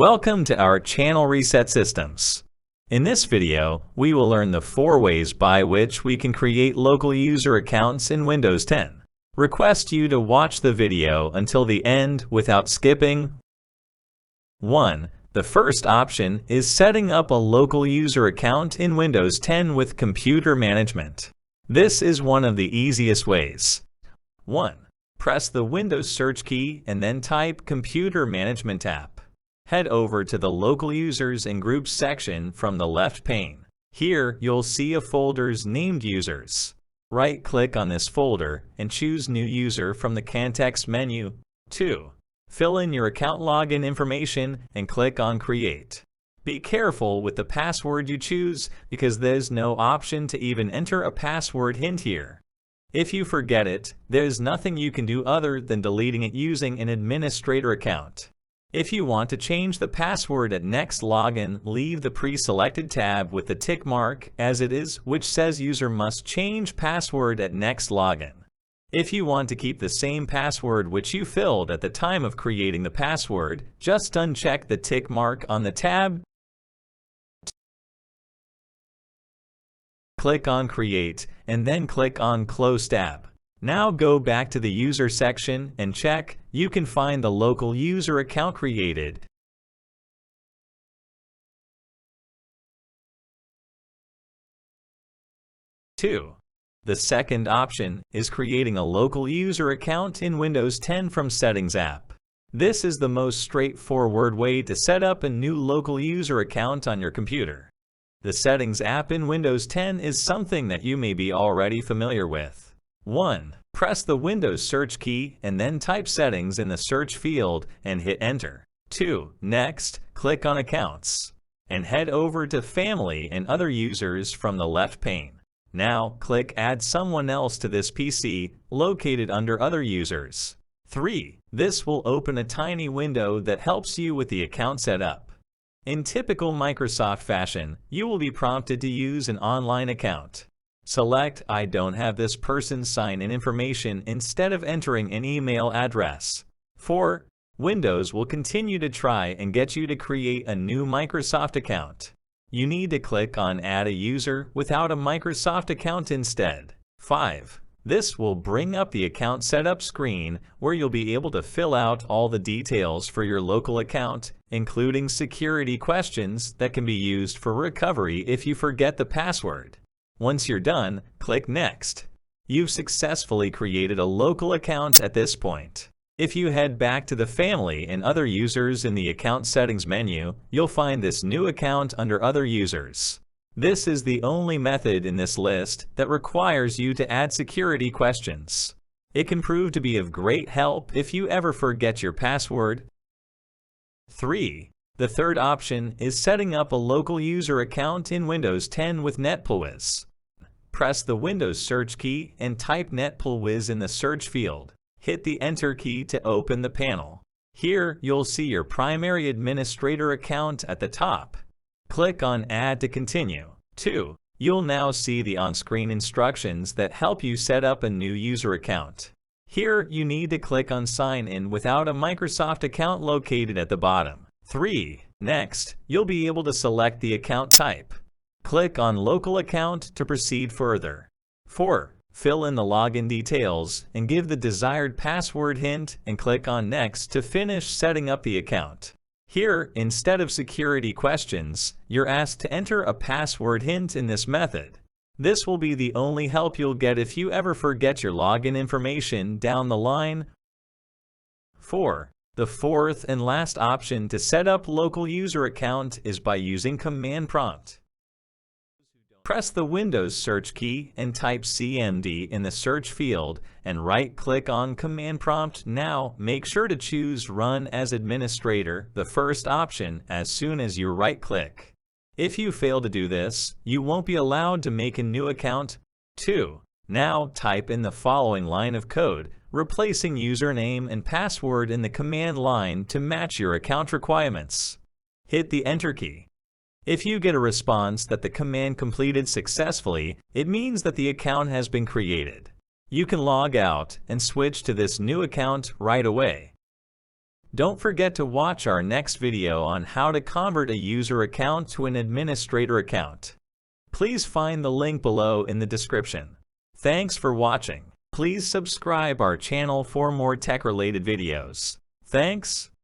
Welcome to our channel Reset Systems. In this video, we will learn the 4 ways by which we can create local user accounts in Windows 10. Request you to watch the video until the end without skipping. 1. The first option is setting up a local user account in Windows 10 with computer management. This is one of the easiest ways. 1. Press the Windows search key and then type Computer Management App. Head over to the Local Users and Groups section from the left pane. Here, you'll see a folder's named users. Right-click on this folder and choose New User from the context menu. 2. Fill in your account login information and click on Create. Be careful with the password you choose because there's no option to even enter a password hint here. If you forget it, there's nothing you can do other than deleting it using an administrator account. If you want to change the password at next login, leave the pre-selected tab with the tick mark as it is, which says user must change password at next login. If you want to keep the same password which you filled at the time of creating the password, just uncheck the tick mark on the tab. Click on Create and then click on Close tab. Now go back to the User section and check. You can find the local user account created. 2. The second option is creating a local user account in Windows 10 from Settings app. This is the most straightforward way to set up a new local user account on your computer. The Settings app in Windows 10 is something that you may be already familiar with. 1. Press the Windows search key and then type Settings in the search field and hit Enter. 2. Next, click on Accounts and head over to Family and Other Users from the left pane. Now, click Add someone else to this PC located under Other Users. 3. This will open a tiny window that helps you with the account setup. In typical Microsoft fashion, you will be prompted to use an online account. Select I don't have this person's sign-in information instead of entering an email address. 4. Windows will continue to try and get you to create a new Microsoft account. You need to click on Add a user without a Microsoft account instead. 5. This will bring up the account setup screen where you'll be able to fill out all the details for your local account, including security questions that can be used for recovery if you forget the password. Once you're done, click Next. You've successfully created a local account at this point. If you head back to the Family and Other Users in the Account Settings menu, you'll find this new account under Other Users. This is the only method in this list that requires you to add security questions. It can prove to be of great help if you ever forget your password. 3. The third option is setting up a local user account in Windows 10 with NetPlWiz. Press the Windows search key and type NetPlWiz in the search field. Hit the Enter key to open the panel. Here, you'll see your primary administrator account at the top. Click on Add to continue. 2. You'll now see the on-screen instructions that help you set up a new user account. Here, you need to click on Sign in without a Microsoft account located at the bottom. 3. Next, you'll be able to select the account type. Click on Local Account to proceed further. 4. Fill in the login details and give the desired password hint and click on Next to finish setting up the account. Here, instead of security questions, you're asked to enter a password hint in this method. This will be the only help you'll get if you ever forget your login information down the line. 4. The fourth and last option to set up local user account is by using Command Prompt. Press the Windows search key and type CMD in the search field and right-click on Command Prompt. Now, make sure to choose Run as Administrator, the first option, as soon as you right-click. If you fail to do this, you won't be allowed to make a new account. 2. Now, type in the following line of code, replacing username and password in the command line to match your account requirements. Hit the Enter key. If you get a response that the command completed successfully, it means that the account has been created. You can log out and switch to this new account right away. Don't forget to watch our next video on how to convert a user account to an administrator account. Please find the link below in the description. Thanks for watching. Please subscribe our channel for more tech-related videos. Thanks.